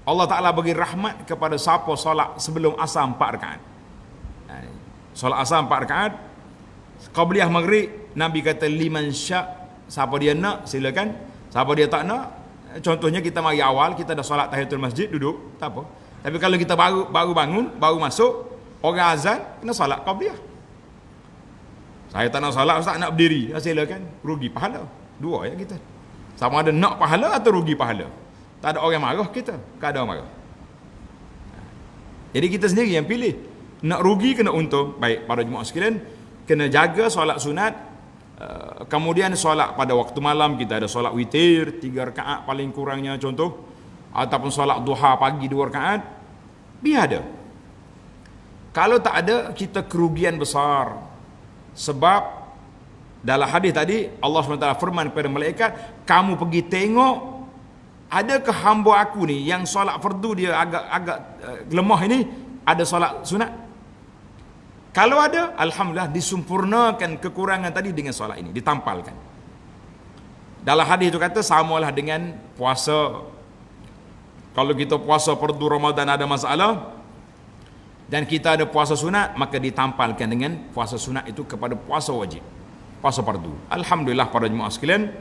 Allah Taala bagi rahmat kepada siapa solat sebelum asar 4 rakaat. Solat asar 4 rakaat. Qabliyah maghrib Nabi kata liman syak, siapa dia nak silakan, siapa dia tak nak, contohnya kita mari awal kita dah solat tahiyatul masjid duduk tak apa. Tapi kalau kita baru bangun, baru masuk, orang azan kena solat qabliyah. Saya tak nak solat, ustaz nak berdiri, silakan, rugi pahala. Dua ya kita. Sama ada nak pahala atau rugi pahala. Tak ada orang marah kita, tak ada orang marah. Jadi kita sendiri yang pilih. Nak rugi kena untung. Baik para jemaah sekalian, kena jaga solat sunat. Kemudian solat pada waktu malam kita ada solat witir 3 rakaat paling kurangnya contoh, ataupun solat duha pagi 2 rakaat. Biar ada. Kalau tak ada kita kerugian besar. Sebab dalam hadis tadi Allah SWT firman kepada malaikat, kamu pergi tengok adakah hamba aku ni yang solat fardu dia agak lemah ini ada solat sunat. Kalau ada, alhamdulillah disempurnakan kekurangan tadi dengan solat ini, ditampalkan. Dalam hadis itu kata samalah dengan puasa. Kalau kita puasa fardu Ramadan ada masalah dan kita ada puasa sunat, maka ditampalkan dengan puasa sunat itu kepada puasa wajib, puasa fardu. Alhamdulillah para jemaah sekalian.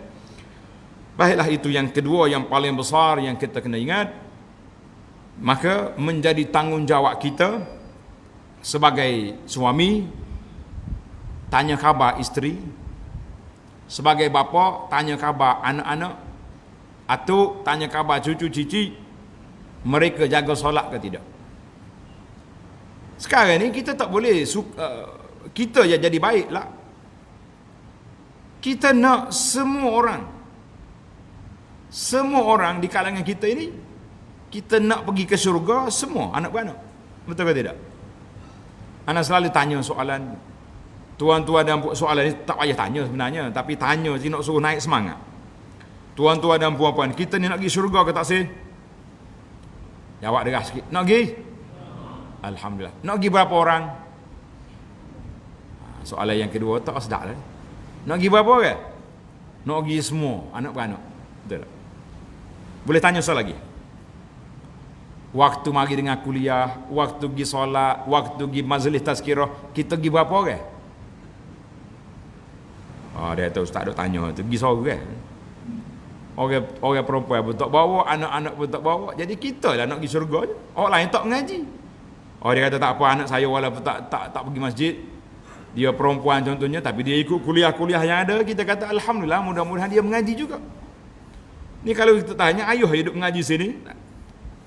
Baiklah, itu yang kedua yang paling besar yang kita kena ingat. Maka menjadi tanggungjawab kita sebagai suami tanya khabar isteri, sebagai bapa tanya khabar anak-anak, atau tanya khabar cucu cici, mereka jaga solat ke tidak. Sekarang ni kita tak boleh kita je jadi baik lah. Kita nak semua orang di kalangan kita ini, kita nak pergi ke syurga semua anak beranak. Betul ke tidak? Anak selalu tanya soalan, tuan-tuan dan soalan ni tak payah tanya sebenarnya, tapi tanya je nak suruh naik semangat. Tuan-tuan dan puan-puan, kita ni nak pergi syurga ke tak sih? Jawab deras sikit. Nak pergi? Alhamdulillah. Nak pergi berapa orang? Soalan yang kedua tak sedap lah. Nak pergi berapa orang? Nak pergi semua anak beranak. Betul tak? Boleh tanya soal lagi? Waktu mari dengan kuliah, waktu pergi solat, waktu pergi majlis tazkirah, kita pergi berapa orang? Dia tahu ustaz duk tanya tu, pergi seorang. Orang perempuan pun tak bawa, anak-anak pun tak bawa. Jadi kita lah nak pergi syurga je. Orang lain tak mengaji. Dia kata tak apa, anak saya walaupun tak pergi masjid, dia perempuan contohnya, tapi dia ikut kuliah-kuliah yang ada, kita kata alhamdulillah, mudah-mudahan dia mengaji juga. Ni kalau kita tanya, ayuh hidup mengaji sini,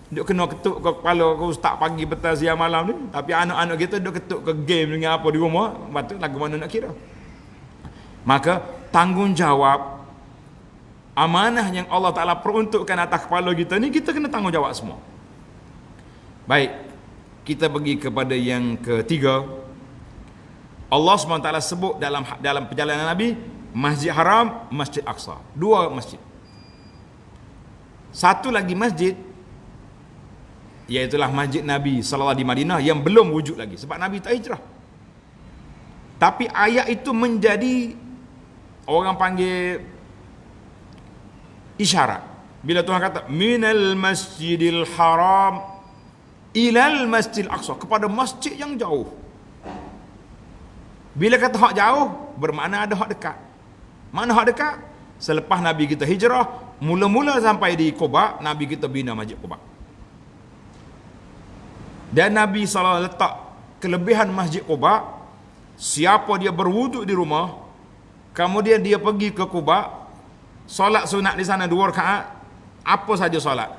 duk kena ketuk ke kepala ke ustaz pagi, petang, siang, malam ni. Tapi anak-anak kita duk ketuk ke game dengan apa di rumah, patut lagu mana nak kira. Maka tanggungjawab amanah yang Allah Ta'ala peruntukkan atas kepala kita ni, kita kena tanggungjawab semua. Baik, kita pergi kepada yang ketiga. Allah SWT sebut dalam perjalanan Nabi, Masjid Haram, Masjid Aqsa. 2 masjid. Satu lagi masjid, iaitulah Masjid Nabi sallallahu di Madinah yang belum wujud lagi sebab Nabi tak hijrah. Tapi ayat itu menjadi orang panggil isyarat. Bila Tuhan kata minal masjidil haram ilal masjidil aqsa, kepada masjid yang jauh. Bila kata hak jauh, bermakna ada hak dekat. Mana hak dekat? Selepas Nabi kita hijrah, mula-mula sampai di Quba, Nabi kita bina Masjid Quba. Dan Nabi SAW letak kelebihan Masjid Quba, siapa dia berwuduk di rumah, kemudian dia pergi ke Quba, solat sunat di sana 2 rakaat, apa saja solat,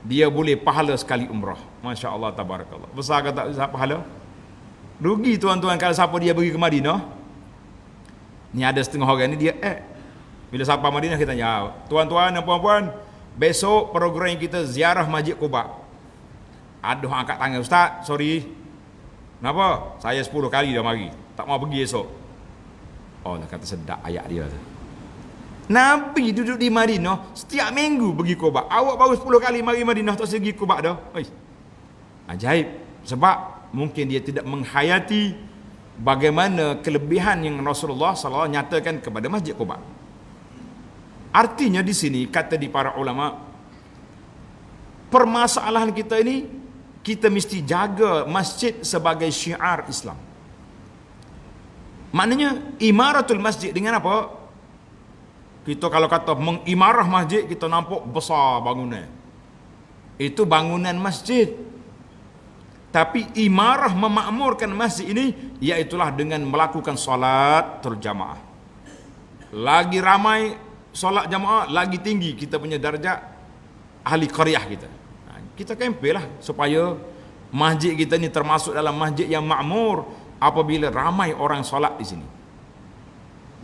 dia boleh pahala sekali umrah. Masya Allah, tabarakallah. Besar ke tak besar pahala? Rugi tuan-tuan kalau siapa dia pergi ke Madinah. Ni ada setengah orang ni dia bila sampai Madinah kita tanya, tuan-tuan dan puan-puan, besok program kita ziarah Masjid Quba. Ada orang angkat tangan, ustaz, sorry, Kenapa? Saya 10 kali dah mari, tak mau pergi esok. Oh, nak kata sedap ayat dia tu. Nabi duduk di Madinah setiap minggu pergi Quba. Awak baru 10 kali mari Madinah tak segi Quba dah. Oi. Ajaib. Sebab mungkin dia tidak menghayati bagaimana kelebihan yang Rasulullah SAW nyatakan kepada Masjid Quba. Artinya di sini kata di para ulama, permasalahan kita ini kita mesti jaga masjid sebagai syiar Islam. Maknanya imaratul masjid dengan apa? Kita kalau kata mengimarah masjid, kita nampak besar bangunan. Itu bangunan masjid. Tapi imarah memakmurkan masjid ini iaitulah dengan melakukan solat terjamaah. Lagi ramai solat jamaah, lagi tinggi kita punya darjat ahli qaryah kita. Kita kempen lah supaya masjid kita ni termasuk dalam masjid yang makmur apabila ramai orang solat di sini.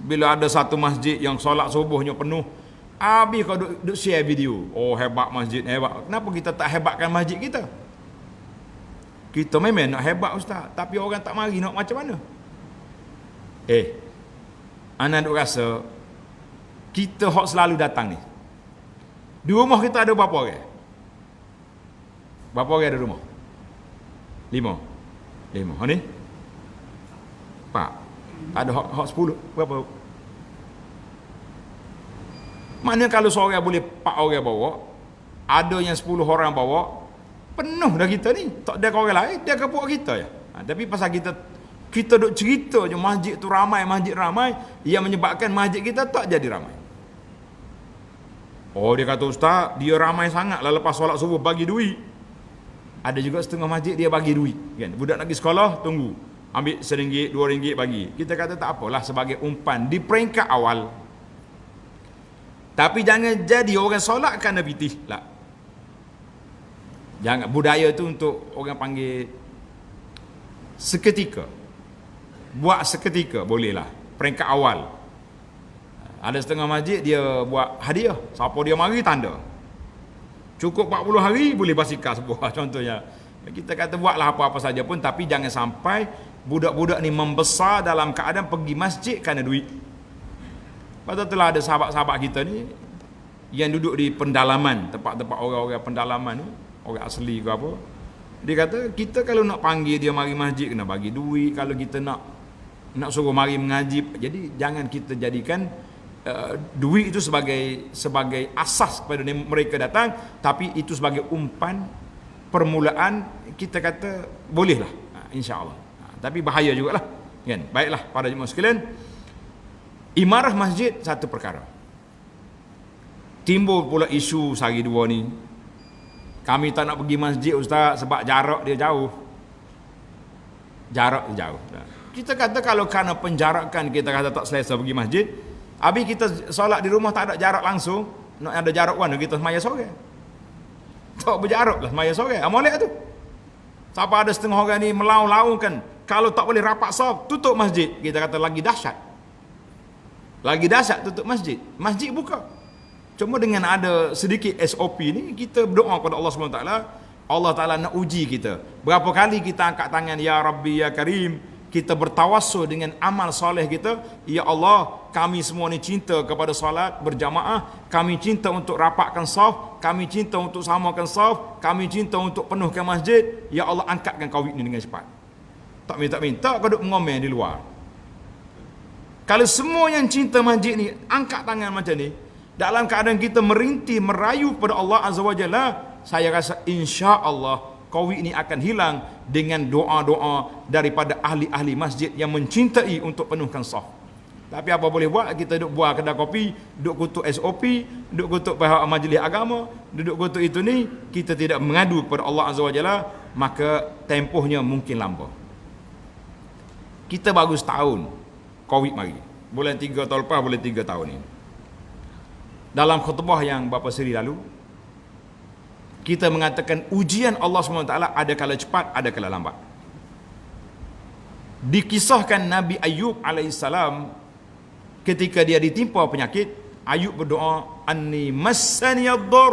Bila ada satu masjid yang solat subuhnya penuh, habis kau duk share video. Oh, hebat masjid, hebat. Kenapa kita tak hebatkan masjid kita? Kita memang nak hebat ustaz, tapi orang tak mari, nak macam mana? Ana duk rasa kita hok selalu datang ni. Di rumah kita ada berapa orang? Berapa orang ada rumah? 5. Ha ni? 4. Ada hok 10. Berapa? Maknanya kalau seorang boleh 4 orang bawa, ada yang 10 orang bawa, penuh dah kita ni. Tak ada orang lain, dia ke puak kita ya. Tapi pasal kita duk cerita je masjid tu ramai, yang menyebabkan masjid kita tak jadi ramai. Oh, dia kata ustaz, dia ramai sangat lah lepas solat subuh bagi duit. Ada juga setengah masjid dia bagi duit kan. Budak nak pergi sekolah, tunggu, ambil RM1, RM2 bagi. Kita kata tak apalah sebagai umpan di peringkat awal. Tapi jangan jadi orang solat kerana pitih lah. Jangan, budaya tu untuk orang panggil seketika. Buat seketika bolehlah, peringkat awal. Ada setengah masjid dia buat hadiah, siapa dia mari tanda. Cukup 40 hari boleh basikal sebuah contohnya. Kita kata buatlah apa-apa saja pun, tapi jangan sampai budak-budak ni membesar dalam keadaan pergi masjid kerana duit. Pasal itulah ada sahabat-sahabat kita ni yang duduk di pendalaman, tempat-tempat orang-orang pendalaman ni, orang asli ke apa. Dia kata kita kalau nak panggil dia mari masjid kena bagi duit, kalau kita nak suruh mari mengaji. Jadi jangan kita jadikan duit itu sebagai asas kepada mereka datang, tapi itu sebagai umpan permulaan. Kita kata bolehlah, insya-Allah. Tapi bahaya jugalah kan. Baiklah para jemaah sekalian, imarah masjid satu perkara. Timbul pula isu sehari dua ni, kami tak nak pergi masjid ustaz sebab jarak dia jauh. Kita kata kalau kerana penjarakan kita kata tak selesa pergi masjid, habis kita solat di rumah tak ada jarak langsung, nak ada jarak mana kita semaya sore. Tak berjarak lah semaya sore. Molek tu. Siapa ada setengah orang ni melaung-laungkan, kalau tak boleh rapat saf, tutup masjid. Kita kata lagi dahsyat. Lagi dahsyat tutup masjid. Masjid buka. Cuma dengan ada sedikit SOP ni, kita berdoa kepada Allah SWT. Allah Ta'ala nak uji kita. Berapa kali kita angkat tangan, Ya Rabbi, Ya Karim. Kita bertawassul dengan amal soleh kita. Ya Allah, kami semua ni cinta kepada solat berjamaah. Kami cinta untuk rapatkan saf. Kami cinta untuk samakan saf. Kami cinta untuk penuhkan masjid. Ya Allah, angkatkan COVID ni dengan cepat. Tak minta-minta kau duk mengomel di luar. Kalau semua yang cinta masjid ni angkat tangan macam ni, dalam keadaan kita merintih, merayu kepada Allah Azza wa Jalla, saya rasa insya-Allah COVID ini akan hilang dengan doa-doa daripada ahli-ahli masjid yang mencintai untuk penuhkan saf. Tapi apa boleh buat, kita duduk buat kedai kopi, duduk kutuk SOP, duduk kutuk pihak majlis agama, duduk kutuk itu ni, kita tidak mengadu kepada Allah Azza wa Jalla, maka tempohnya mungkin lama. Kita baru setahun COVID mari. Bulan 3 tahun lepas, bulan 3 tahun ni. Dalam khutbah yang beberapa seri lalu, kita mengatakan ujian Allah SWT ada kala cepat, ada kala lambat. Dikisahkan Nabi Ayub alaihissalam ketika dia ditimpa penyakit, Ayub berdoa, Anni massaniyad-dur,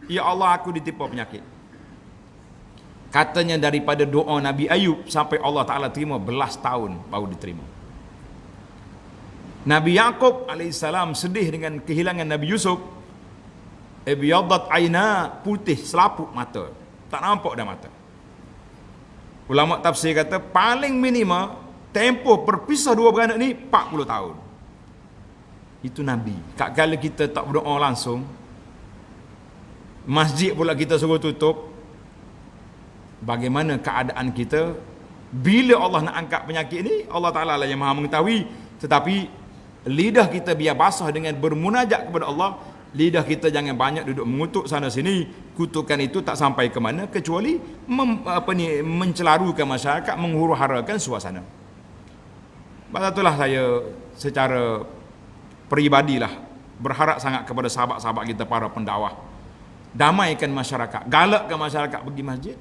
ya Allah aku ditimpa penyakit. Katanya daripada doa Nabi Ayub sampai Allah Ta'ala terima belas tahun baru diterima. Nabi Yaqub alaihissalam sedih dengan kehilangan Nabi Yusuf. Ibyadat aina, putih selaput mata, tak nampak dah mata. Ulama tafsir kata paling minima tempoh berpisah dua beranak ni 40 tahun. Itu Nabi. Kak kala kita tak berdoa langsung, masjid pula kita suruh tutup, bagaimana keadaan kita bila Allah nak angkat penyakit ni? Allah Ta'ala lah yang maha mengetahui. Tetapi lidah kita biar basah dengan bermunajat kepada Allah. Lidah kita jangan banyak duduk mengutuk sana sini. Kutukan itu tak sampai ke mana kecuali mencelarukan masyarakat, menghuru-harakan suasana. Sebab itulah saya secara peribadilah berharap sangat kepada sahabat-sahabat kita para pendakwah, damaikan masyarakat, galakkan masyarakat pergi masjid.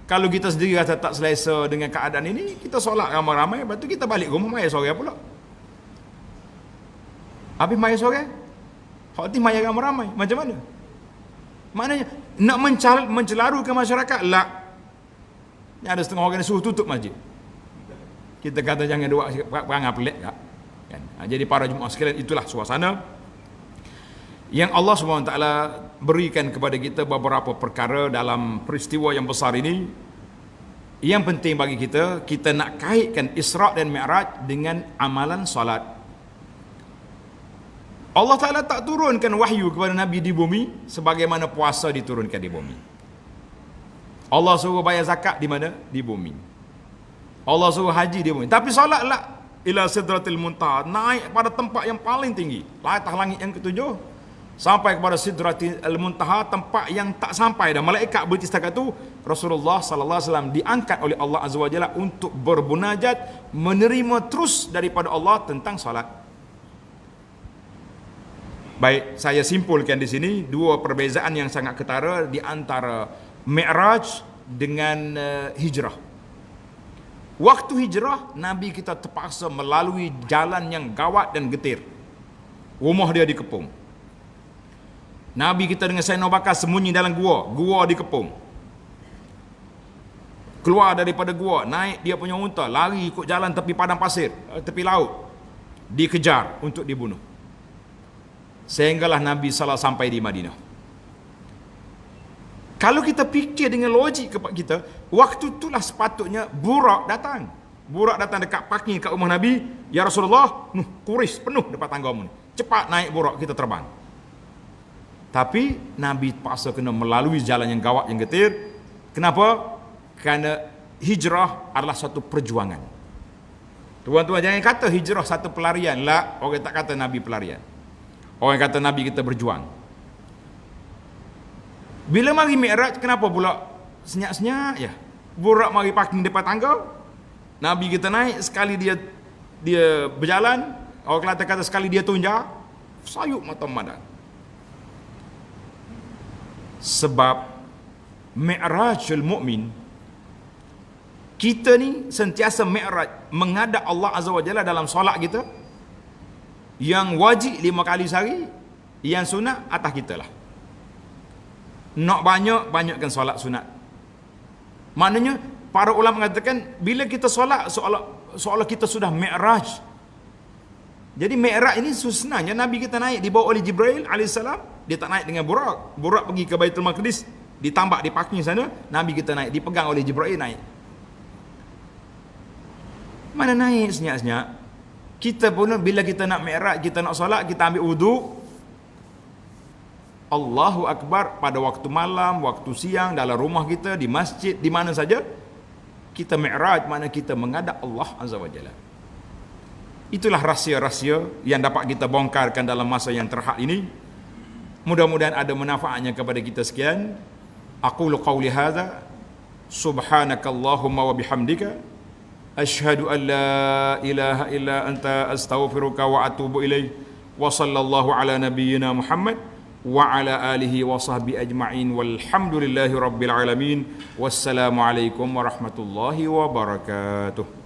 Kalau kita sendiri rasa tak selesa dengan keadaan ini, kita solat ramai-ramai, lepas tu kita balik rumah maya sore pula. Habis maya sore, hati maya ramai-ramai, macam mana? Maknanya nak mencelarukan masyarakat lah. Ni ada setengah orang suruh tutup masjid. Kita kata jangan buat perangai pelik tak? Kan? Jadi para jemaah sekalian, itulah suasana yang Allah SWT berikan kepada kita beberapa perkara dalam peristiwa yang besar ini. Yang penting bagi kita, kita nak kaitkan Isra' dan Mi'raj dengan amalan salat. Allah Ta'ala tak turunkan wahyu kepada Nabi di bumi sebagaimana puasa diturunkan di bumi. Allah suruh bayar zakat di mana? Di bumi. Allah suruh haji di bumi. Tapi salatlah ila sidratil muntaha, naik pada tempat yang paling tinggi, atas langit yang ketujuh, sampai kepada sidratil muntaha, tempat yang tak sampai dah malaikat berhenti setakat tu. Rasulullah sallallahu alaihi wasallam diangkat oleh Allah Azza wa Jalla untuk berbunajat, menerima terus daripada Allah tentang salat. Baik, saya simpulkan di sini dua perbezaan yang sangat ketara di antara Mi'raj dengan hijrah. Waktu hijrah, Nabi kita terpaksa melalui jalan yang gawat dan getir. Rumah dia dikepung. Nabi kita dengan Sayyidina Abu Bakar sembunyi dalam gua dikepung. Keluar daripada gua, naik dia punya unta, lari ikut jalan tepi padang pasir, tepi laut, dikejar untuk dibunuh. Sehinggalah Nabi SAW sampai di Madinah. Kalau kita fikir dengan logik kepada kita, waktu itulah sepatutnya Burak datang. Burak datang dekat parking kat rumah Nabi. Ya Rasulullah, Quraisy penuh depan tanggamu ni. Cepat naik Burak, kita terbang. Tapi Nabi paksa kena melalui jalan yang gawat, yang getir. Kenapa? Kerana hijrah adalah satu perjuangan. Tuan-tuan jangan kata hijrah satu pelarian. La, orang tak kata Nabi pelarian. Orang kata Nabi kita berjuang. Bila mari Mi'raj, kenapa pula senyap-senyap ya? Burak mari parking depan tangga, Nabi kita naik, sekali dia berjalan, orang Kelantan kata sekali dia tunjuk, sayup mata memandang. Sebab Mi'rajul Mu'min, kita ni sentiasa Mi'raj, menghadap Allah Azza wa Jalla dalam solat kita. Yang wajib 5 kali sehari, yang sunat atas kita lah. Nak banyakkan solat sunat. Maknanya para ulama mengatakan bila kita solat seolah kita sudah Mi'raj. Jadi Mi'raj ini sebenarnya Nabi kita naik dibawa oleh Jibril alaihissalam. Dia tak naik dengan Burak. Burak pergi ke Baitul Maqdis, ditambak di parking sana. Nabi kita naik, dipegang oleh Jibril naik. Mana naik senyap-senyap? Kita pun bila kita nak Mi'raj, kita nak solat, kita ambil wuduk, Allahu Akbar pada waktu malam, waktu siang, dalam rumah kita, di masjid, di mana saja, kita Mi'raj, mana kita menghadap Allah Azza wa Jalla. Itulah rahsia-rahsia yang dapat kita bongkarkan dalam masa yang terhad ini. Mudah-mudahan ada manfaatnya kepada kita sekian. Aqulu qawli hadza, subhanakallahumma wa bihamdika, asyhadu an la ilaha illa anta astaghfiruka wa atubu ilaik. Wa sallallahu ala nabiyyina Muhammad wa ala alihi wa sahbihi ajma'in walhamdulillahi rabbil alamin. Wassalamu alaikum warahmatullahi wabarakatuh.